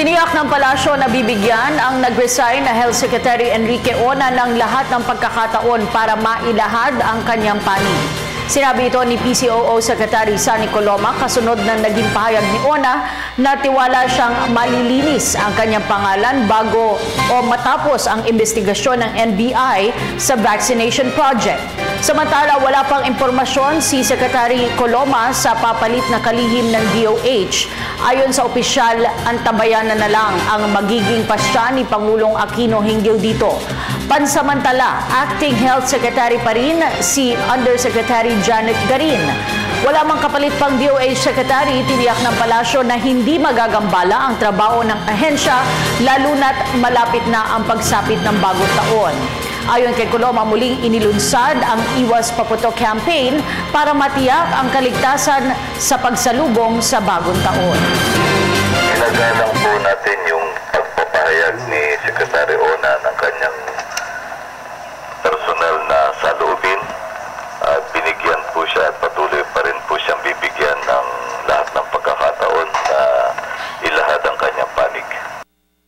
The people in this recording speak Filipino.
Tiniyak ng palasyo na bibigyan ang nag-resign na Health Secretary Enrique Ona ng lahat ng pagkakataon para mailahad ang kanyang panig. Sinabi ito ni PCOO Secretary Sunny Coloma kasunod ng naging pahayag ni Ona na tiwala siyang malilinis ang kanyang pangalan bago o matapos ang investigasyon ng NBI sa vaccination project. Samantala, wala pang impormasyon si Secretary Coloma sa papalit na kalihim ng DOH. Ayon sa opisyal, antabayan na lang ang magiging pasya ni Pangulong Aquino hinggil dito. Pansamantala, Acting Health Secretary pa rin si Undersecretary Janet Garin. Wala mang kapalit pang DOH Secretary, tiniyak ng palasyo na hindi magagambala ang trabaho ng ahensya lalo na't malapit na ang pagsapit ng bagong taon. Ayon kay Coloma, muling inilunsad ang Iwas Paputok campaign para matiyak ang kaligtasan sa pagsalubong sa bagong taon.